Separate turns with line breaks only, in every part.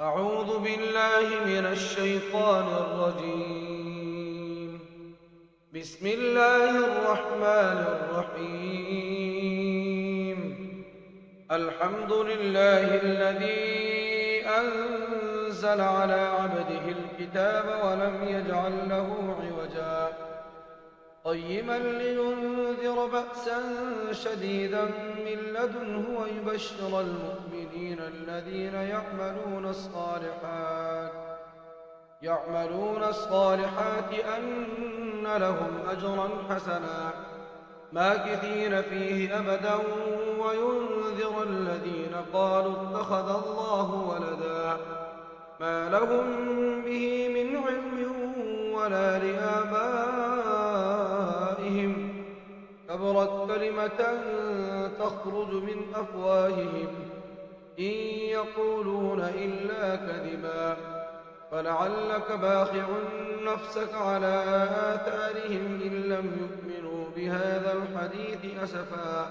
أعوذ بالله من الشيطان الرجيم. بسم الله الرحمن الرحيم. الحمد لله الذي أنزل على عبده الكتاب ولم يجعل له عوجا قيما لينذر بأسا شديدا من لدنه ويبشر المؤمنين الذين يعملون الصالحات أن لهم أجرا حسنا ماكثين فيه أبدا وينذر الذين قالوا اتخذ الله ولدا ما لهم به من علم ولا لآبائهم كبرت كلمة تخرج من أفواههم إن يقولون إلا كذبا فلعلك باخع نفسك على آثارهم إن لم يؤمنوا بهذا الحديث أسفا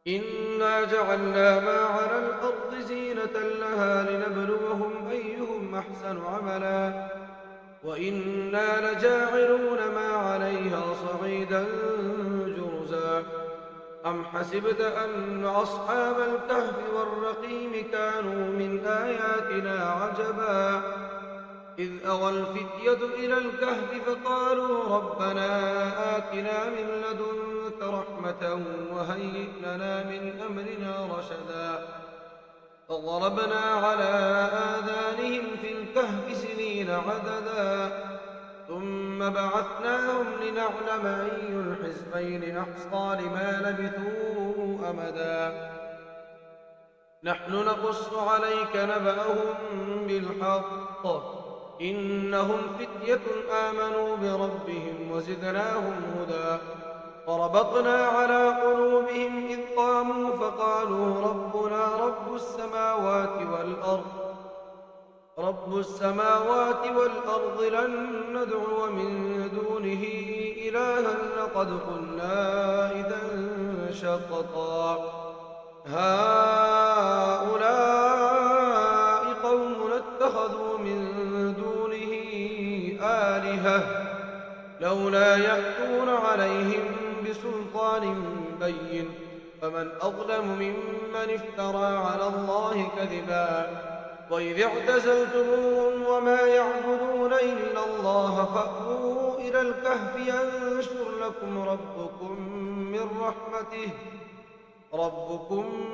إنا جعلنا ما على الأرض زينة لها لنبلوهم أيهم أحسن عملا وإنا لجاعلون ما عليها صعيدا جرزا أم حسبت أن أصحاب الكهف والرقيم كانوا من آياتنا عجبا إذ أوى الفتية إلى الكهف فقالوا ربنا آتنا من لدنك رحمة وهيئ لنا من أمرنا رشدا فضربنا على آذانهم في الكهف سنين عددا ثم بعثناهم لنعلم أي الحزبين أحصى لما لبثوا أمدا نحن نقص عليك نبأهم بالحق إنهم فتية آمنوا بربهم وزدناهم هدى وربطنا على قلوبهم إذ قاموا فقالوا ربنا رب السماوات والأرض لن ندعو من دونه إلها لقد قلنا إذا شططا هؤلاء قوم اتخذوا من دونه آلهة لولا يأتون عليهم بسلطان بين فمن أظلم ممن افترى على الله كذبا وإذ اعتزلتموهم وما يعبدون إلا الله فأووا إلى الكهف ينشر لكم ربكم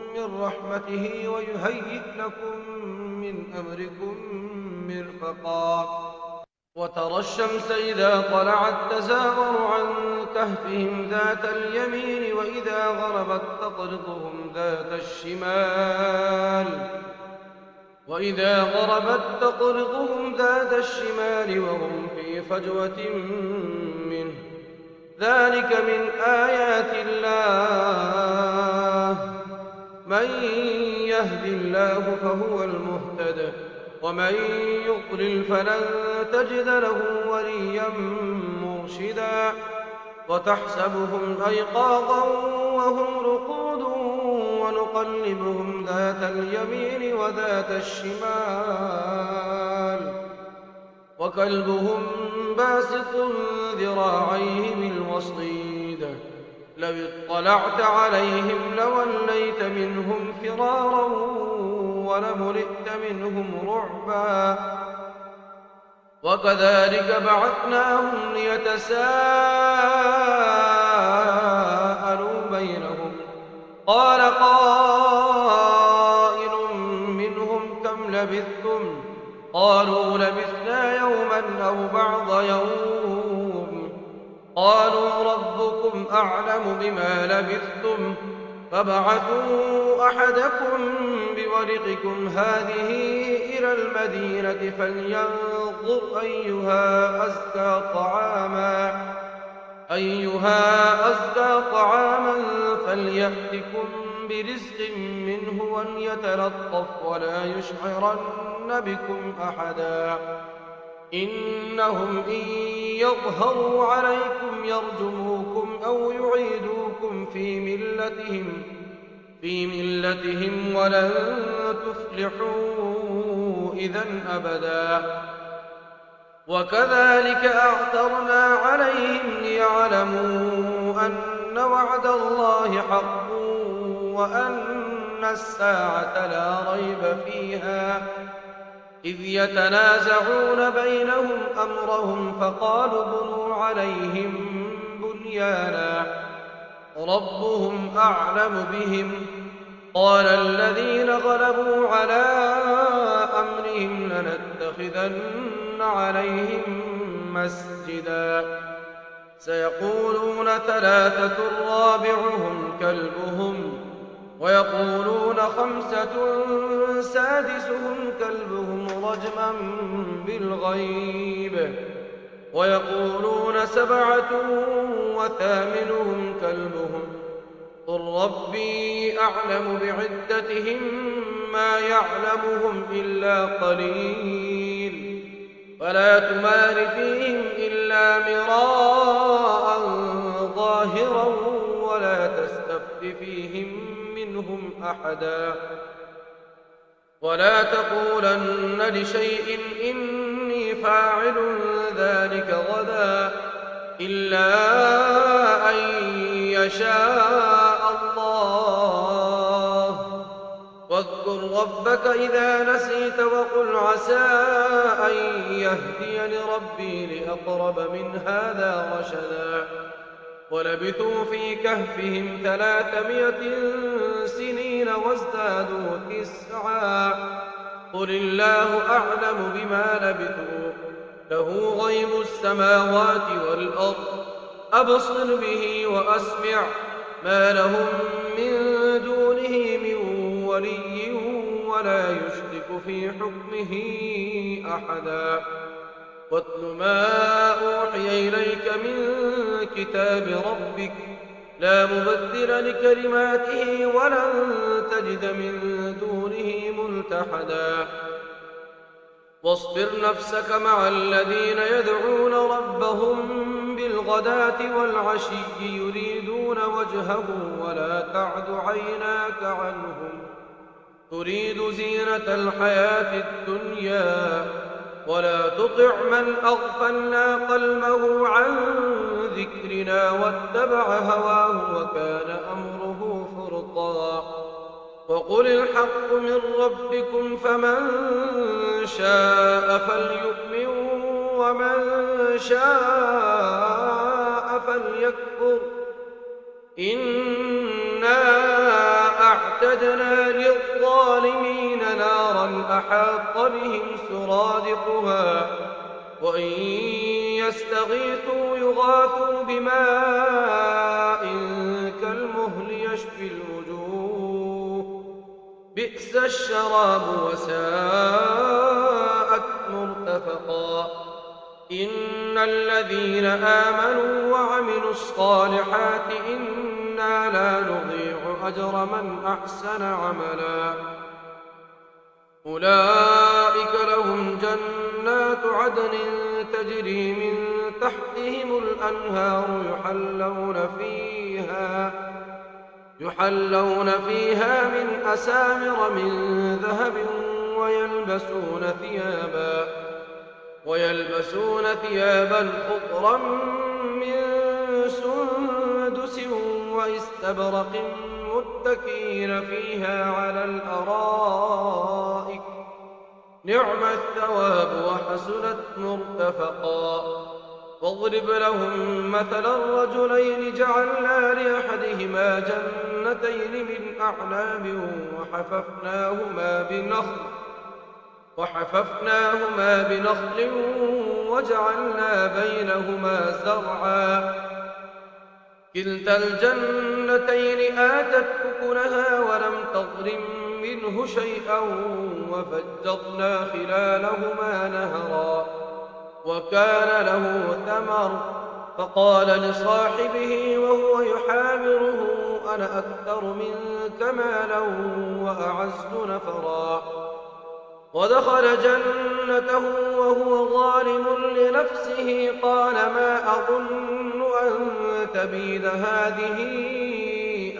من رحمته ويهيئ لكم من أمركم مرفقا وترى الشمس إذا طلعت تزاور عن كهفهم ذات اليمين وإذا غربت تقرضهم ذات الشمال وهم في فجوة منه ذلك من آيات الله من يهد الله فهو المهتد ومن يضلل فلن تجد له وليا مرشدا وتحسبهم أيقاظا وهم رقود ونقلبهم ذات اليمين وذات الشمال وكلبهم باسط ذراعيه بالوصيد لو اطلعت عليهم لوليت منهم فرارا ولملئت منهم رعبا وكذلك بعثناهم ليتساءلوا بينهم قال قائل منهم كم لبثتم قالوا لبثنا يوما أو بعض يوم قالوا ربكم أعلم بما لبثتم فابعثوا أحدكم بورقكم هذه إلى المدينة فلينظر أيها أزكى طعاما فليأتكم برزق منه وليتلطف ولا يشعرن بكم أحدا إنهم إن يظهروا عليكم يرجموكم أو يعيدوكم في ملتهم ولن تفلحوا إذا أبدا. وكذلك أعثرنا عليهم ليعلموا أن وعد الله حق وأن الساعة لا ريب فيها، إذ يتنازعون بينهم أمرهم فقالوا بنوا عليهم بنيانا ربهم أعلم بهم. قال الذين غلبوا على أمرهم لنتخذن عليهم مسجدا. سيقولون ثلاثة رابعهم كلبهم ويقولون خمسة سادسهم كلبهم رجما بالغيب ويقولون سبعة وثامنهم كلبهم قل ربي أعلم بعدتهم ما يعلمهم إلا قليل فلا تمار فيهم إلا مراء ظاهرا ولا تستفت فيهم منهم أحدا. ولا تقولن لشيء إني فاعل ذلك غدا إلا أن يشاء الله. واذكر ربك إذا نسيت وقل عسى أن يهديني ربي لأقرب من هذا رشدا. ولبثوا في كهفهم 300 سنين وازدادوا 9 قل الله أعلم بما لبثوا له غيب السماوات والأرض أبصر به وأسمع ما لهم من دونه من ولي ولا يشرك في حكمه أحدا. واتل ما أوحي إليك من كتاب ربك لا مبدل لكلماته ولن تجد من دونه ملتحدا. واصبر نفسك مع الذين يدعون ربهم بالغداة والعشي يريدون وجهه ولا تعد عيناك عنهم تريد زينة الحياة الدنيا ولا تطع من أغفلنا قلبه عن ذكرنا واتبع هواه وكان أمره فرطا. وقل الحق من ربكم فمن شاء فليؤمن ومن شاء فليكفر إنا أعتدنا للظالمين نارا أحاط بهم سرادقها وإن يستغيثوا يغاثوا بماء كالمهل يشفي الوجوه بئس الشراب وساءت مرتفقا. إن الذين آمنوا وعملوا الصالحات إنا لا نضيع أجر من أحسن عملا. أولئك لهم جنات عدن تجري من تحتهم الأنهار يحلون فيها من أسامر من ذهب ويلبسون ثيابا خضرا من سندس واستبرق متكئين فيها على الأرائك نعم الثواب وحسنت مرتفقا. واضرب لهم مثلا الرجلين جعلنا لأحدهما جنتين من أعناب وحففناهما بنخل وجعلنا بينهما زرعا كلتا الجنتين آتت أكلها ولم تظلم منه شيئا وفجرنا خلالهما نهرا وكان له ثمر فقال لصاحبه وهو يحاوره أنا أكثر منك مالا وأعز نفرا. ودخل جنته وهو ظالم لنفسه قال ما أظن أن تبيد هذه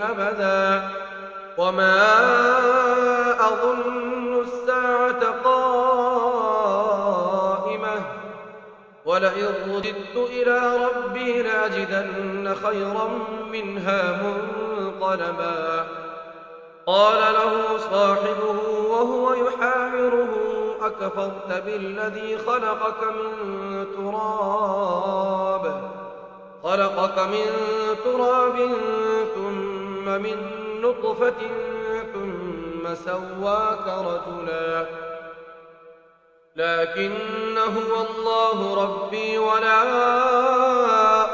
أبدا وما أظن الساعة قائمة ولئن رددت إلى ربي لأجدن خيرا منها منقلبا. قال له صاحبه وهو يحاوره أكفرت بالذي خلقك من تراب ثم من نطفة ثم سواك رجلا. لكن هو الله ربي ولا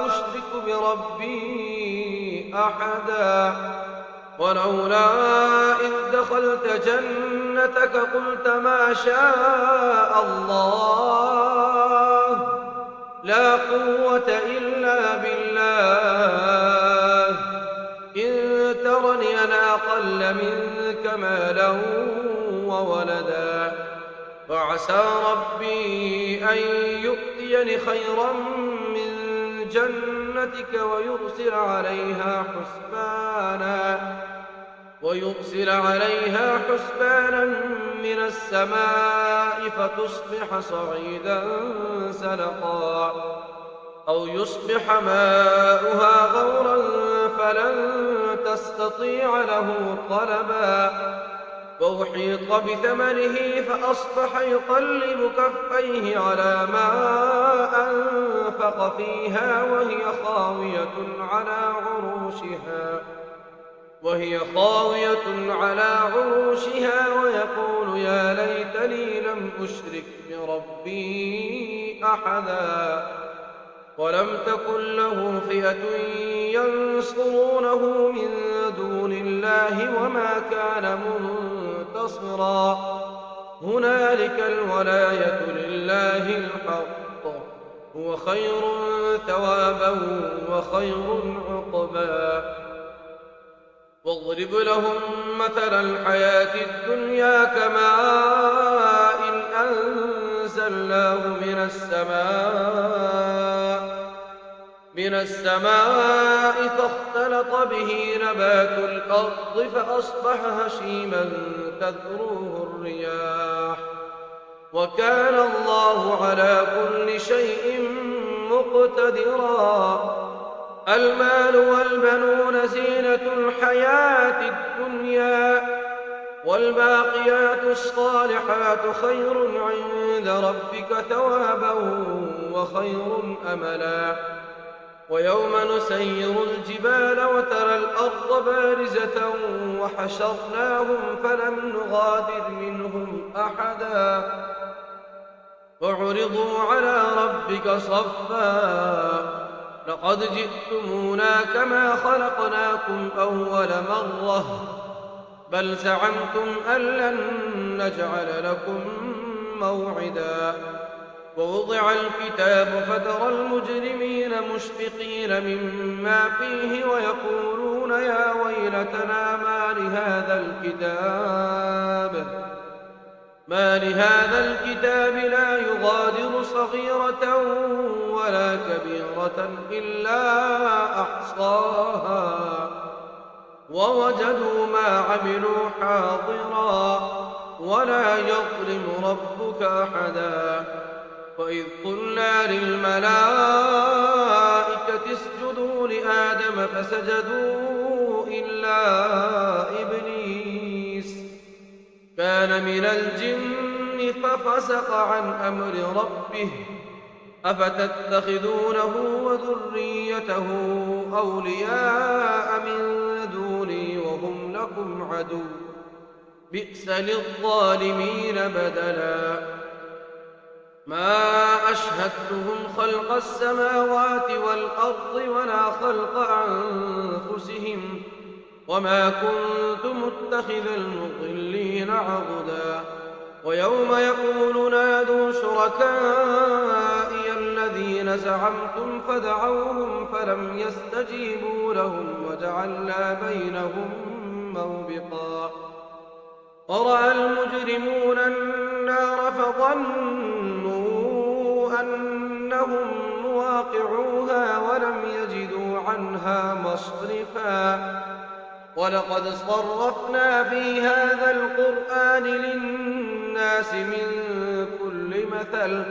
أشرك بربي أحدا. ولولا إذ دخلت جنتك قلت ما شاء الله لا قوة إلا بالله إن ترني أنا أقل منك مالا وولدا فعسى ربي أن يؤتيني خيرا من جنتك ويرسل عليها حسبانا من السماء فتصبح صعيدا زلقا أو يصبح ماؤها غورا فلن تستطيع له طلبا. وأحيط بثمره فأصبح يقلب كفيه على ما أنفق فيها وهي خاوية على عروشها ويقول يا ليتني لم أشرك بربي أحدا. ولم تكن له فئة ينصرونه من دون الله وما كان منتصرا. هنالك الولاية لله الحق هو خير ثوابا وخير عقبا. واضرب لهم مثل الحياة الدنيا كماء أنزلناه من السماء فاختلط به نبات الأرض فأصبح هشيما تذروه الرياح وكان الله على كل شيء مقتدرا. المال والبنون زينة الحياة الدنيا والباقيات الصالحات خير عند ربك ثوابا وخير أملا. ويوم نسير الجبال وترى الأرض بارزة وحشرناهم فلم نغادر منهم أحدا وعرضوا على ربك صفا لقد جئتمونا كما خلقناكم أول مرة بل زعمتم أن لن نجعل لكم موعدا. ووضع الكتاب فترى المجرمين مشفقين مما فيه ويقولون يا ويلتنا ما لهذا الكتاب لا يغادر صغيرة ولا كبيرة إلا أحصاها ووجدوا ما عملوا حاضرا ولا يظلم ربك أحدا. وإذ قلنا للملائكة اسجدوا لآدم فسجدوا إلا إبليس كان من الجن ففسق عن أمر ربه أفتتخذونه وذريته أولياء من دوني وهم لكم عدو بئس للظالمين بدلا. ما أشهدتهم خلق السماوات والأرض ولا خلق أنفسهم وما كنت متخذ المضلين عضدا. ويوم يقول نادوا شركائي الذين زعمتم فدعوهم فلم يستجيبوا لهم وجعلنا بينهم موبقا. ورأى المجرمون النار فظنوا أنهم مواقعوها ولم يجدوا عنها مصرفا. ولقد صرفنا في هذا القرآن للناس من كل مثل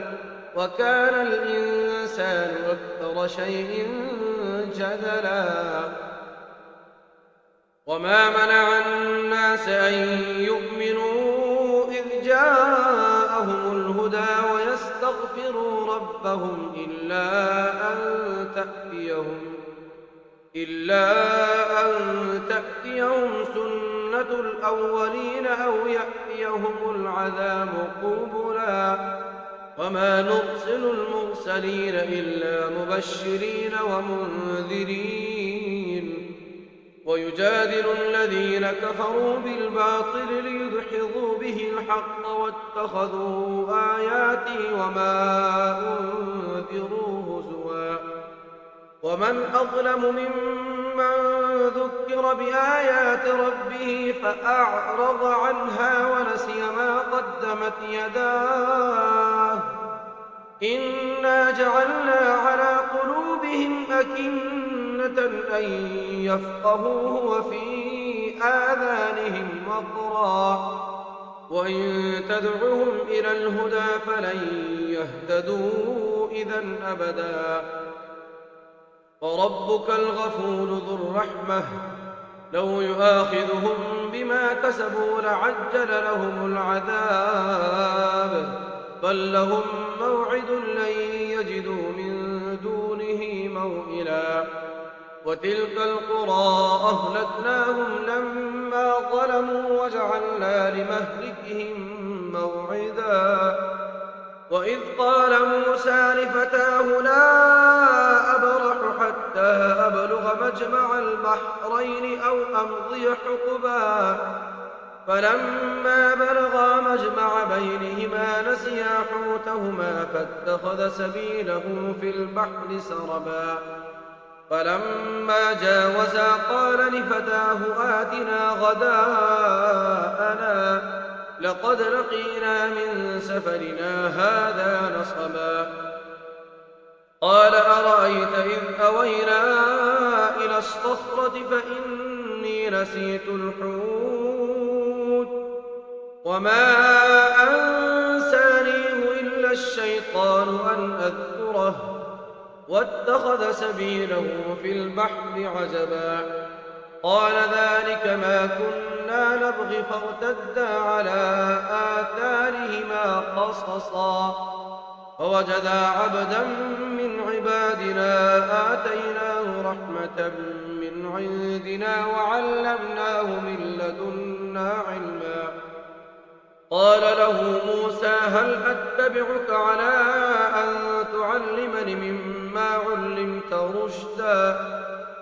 وكان الإنسان أكثر شيء جدلا وما منع الناس أن يؤمنوا إذ جاءهم الهدى ويستغفروا ربهم إلا أن تأتيهم سنة الأولين أو يأتيهم العذاب قبلا وما نرسل المرسلين إلا مبشرين ومنذرين ويجادل الذين كفروا بالباطل ليدحضوا به الحق واتخذوا آياتي وما أنذروا هزوا ومن أظلم ممن ذكر بآيات ربه فأعرض عنها ونسي ما قدمت يداه إنا جعلنا على قلوبهم أكنة أن يفقهوه وفي آذانهم وقرا وإن تدعهم إلى الهدى فلن يهتدوا إذا أبدا وربك الغفور ذو الرحمة لو يؤاخذهم بما كسبوا لعجل لهم العذاب بل لهم موعد لن يجدوا من دونه موئلا وتلك القرى أهلكناهم لما ظلموا وجعلنا لمهلكهم موعدا وإذ قال موسى لفتاه لا أبرح حتى أبلغ مجمع البحرين أو أمضي حقبا فلما بلغا مجمع بينهما نسيا حوتهما فاتخذ سبيله في البحر سربا فلما جاوزا قال لفتاه آتنا غداءنا لقد لقينا من سفرنا هذا نصبا قال أرأيت إذ أوينا إلى الصخرة فإني نسيت الحوت وما أنسانيه إلا الشيطان أن أذكره واتخذ سبيله في البحر عجبا قال ذلك ما كنا نبغي فارتدا على آثارهما قصصا فوجدا عبدا من عبادنا آتيناه رحمة من عندنا وعلمناه من لدنا علما قال له موسى هل أتبعك على أن تعلمني مما علمت رشدا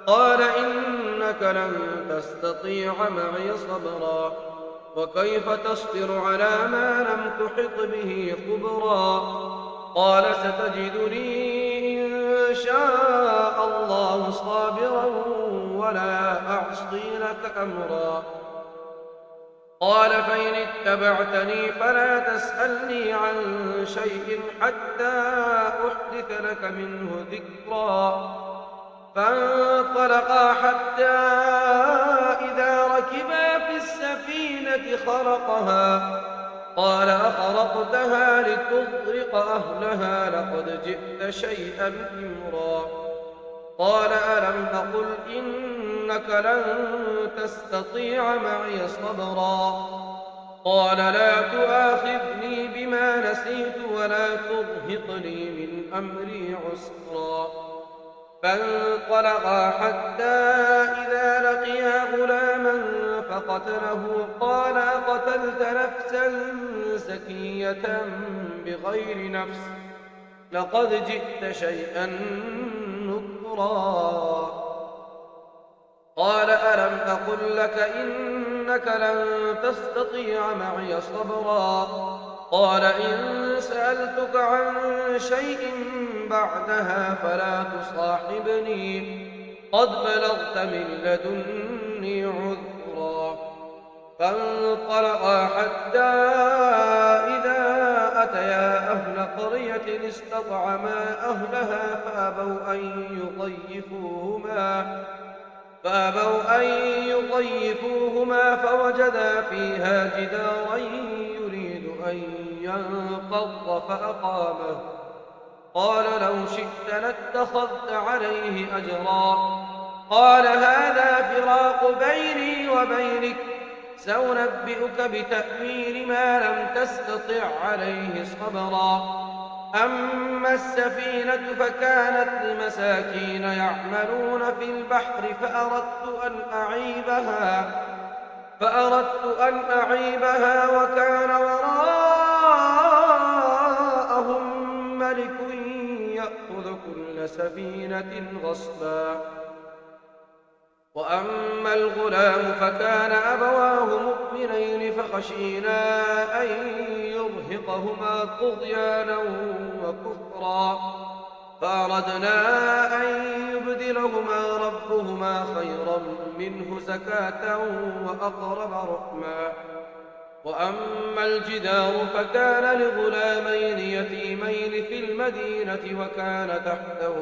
قال إنك لن تستطيع معي صبرا وكيف تصبر على ما لم تحط به خبرا قال ستجدني إن شاء الله صابرا ولا أعصي لك أمرا قال فإن اتبعتني فلا تسألني عن شيء حتى أحدث لك منه ذكرا فانطلقا حتى إذا ركبا في السفينة خرقها قال أخرقتها لتغرق أهلها لقد جئت شيئا إمرا قال ألم أقل إنك لن تستطيع معي صبرا قال لا تؤاخذني بما نسيت ولا ترهقني من أمري عسرا فانطلقا حتى إذا لقيا غلاما فقتله قال قتلت نفسا زكية بغير نفس لقد جئت شيئا نكرا قال ألم أقل لك إنك لن تستطيع معي صبرا قال إن سألتك عن شيء بعدها فلا تصاحبني قد بلغت من لدني عذرا فانطلقا حتى إذا أتيا أهل قرية استطعما أهلها فأبوا أن يضيفوهما فوجدا فيها جدارا يريد أن ينقض فأقامه قال لو شئت لاتخذت عليه أجرا. قال هذا فراق بيني وبينك، سأنبئك بتأويل ما لم تستطع عليه صبرا. أما السفينة فكانت لمساكين يعملون في البحر فأردت أن أعيبها وكان وراءهم ملك يأخذ كل سفينة غصبا. وأما الغلام فكان أبواه مؤمنين فخشينا أن يرهقهما طغيانا وكفرا، فأردنا أن يبدلهما ربهما خيرا منه زكاة وأقرب رحما. وأما الجدار فكان لغلامين يتيمين في المدينة وكان تحته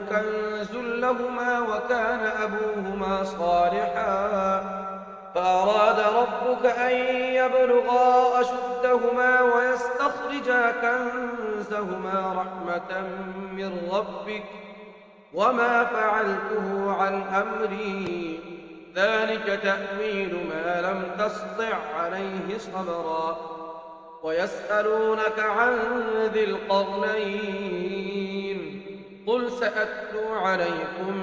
كنز لهما وكان أبوهما صالحا، فأراد ربك أن يبلغا أشدهما ويستخرجا كنزهما رحمة من ربك، وما فعلته عن أمري، ذلك تأويل ما لم تسطع عليه صبرا. ويسألونك عن ذي القرنين، قل سأتلو عليكم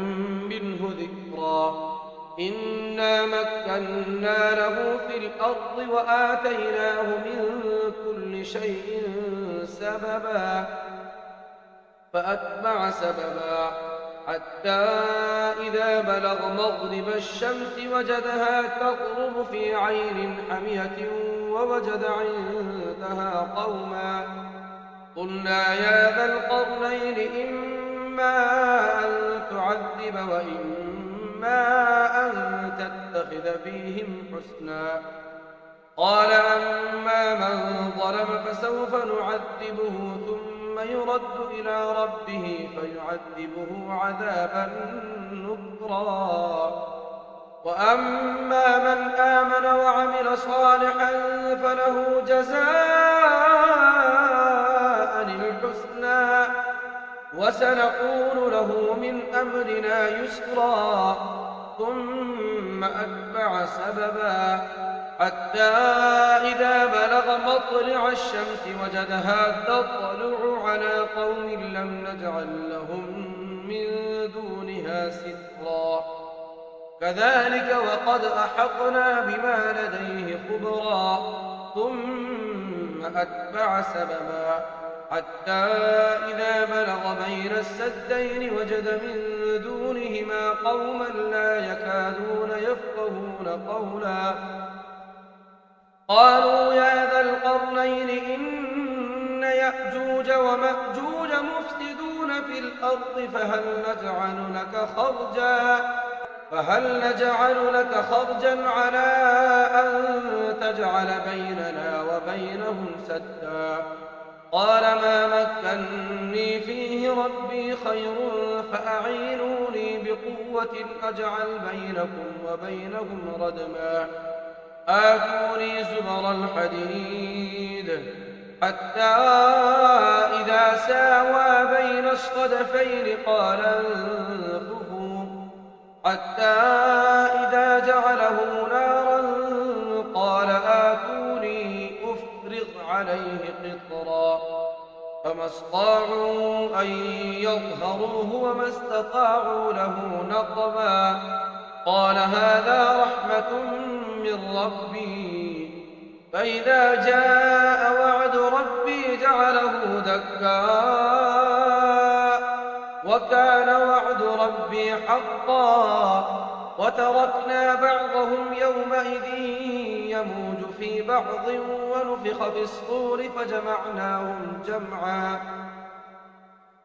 منه ذكرا. إنا مكنا له في الأرض وآتيناه من كل شيء سببا، فأتبع سببا حتى إذا بلغ مغرب الشمس وجدها تغرب في عين حمية ووجد عندها قوما. قلنا يا ذا القرنين إما أن تعذب وإما أن تتخذ فيهم حسنا. قال أما من ظلم فسوف نعذبه ثم يرد إلى ربه فيعذبه عذابا نكرا. وأما من آمن وعمل صالحا فله جزاء الحسنى وسنقول له من أمرنا يسرا. ثم أتبع سببا حتى إذا بلغ مطلع الشمس وجدها تطلع على قوم لم نجعل لهم من دونها سترا. كذلك وقد أحطنا بما لديه خبرا. ثم أتبع سببا حتى إذا بلغ بين السدين وجد من دونهما قوما لا يكادون يفقهون قولا. قالوا يا ذا القرنين إن يأجوج ومأجوج مفسدون في الأرض فهل نجعل لك خرجا على أن تجعل بيننا وبينهم سدا. قال ما مكني فيه ربي خير فأعينوني بقوة أجعل بينكم وبينهم ردما. آتوني زبر الحديد حتى إذا ساوى بين الصدفين قال انفخوا، حتى إذا جعله نارا قال آتوني أفرغ عليه قطرا. فما استطاعوا أن يظهروه وما استطاعوا له نقبا. قال هذا رحمة من ربي فإذا جاء وعد ربي جعله دكا وكان وعد ربي حقا. وتركنا بعضهم يومئذ يموج في بعض ونفخ في الصور فجمعناهم جمعا.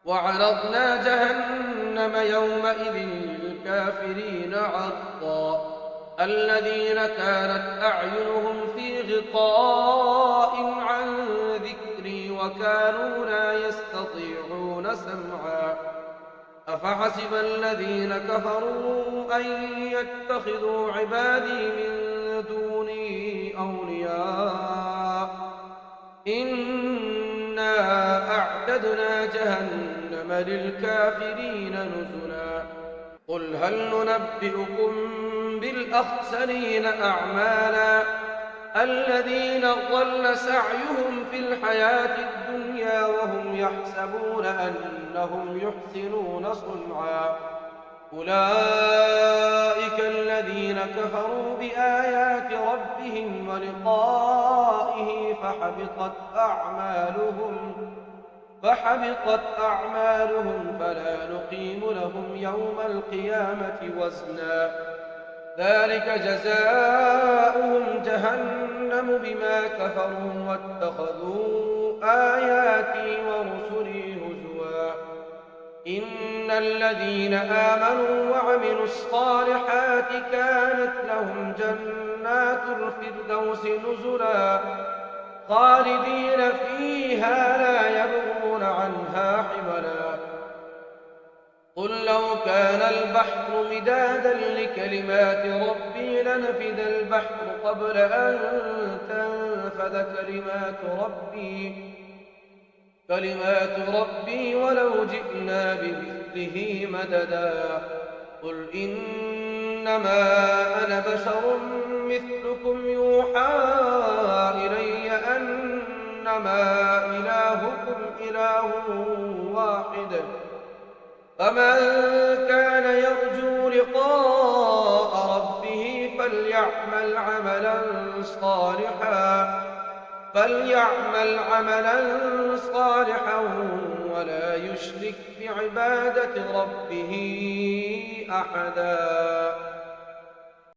وعرضنا جهنم يومئذ للكافرين عرضا. الذين كانت أعينهم في غطاء عن ذكري وكانوا لا يستطيعون سمعا. أفحسب الذين كفروا أن يتخذوا عبادي من دوني أولياء وأعتدنا جهنم للكافرين نزلا قل هل ننبئكم بالأخسرين أعمالا الذين ضل سعيهم في الحياة الدنيا وهم يحسبون أنهم يحسنون صنعا أولئك الذين كفروا بآيات ربهم ولقائه فحبطت أعمالهم فلا نقيم لهم يوم القيامة وزنا ذلك جزاؤهم جهنم بما كفروا واتخذوا آياتي ورسلي هزوا إن الذين آمنوا وعملوا الصالحات كانت لهم جنات الفردوس نزلا خالدين فيها لا يبغون عنها حولا قل لو كان البحر مدادا لكلمات ربي لنفد البحر قبل أن تنفد كلمات ربي ولو جئنا بمثله مددا قل إنما أنا بشر مثلكم يوحى إلي أنما إلهكم إله واحد فمن كان يرجو لقاء ربه فليعمل عملا صالحا ولا يشرك بعبادة ربه أحدا.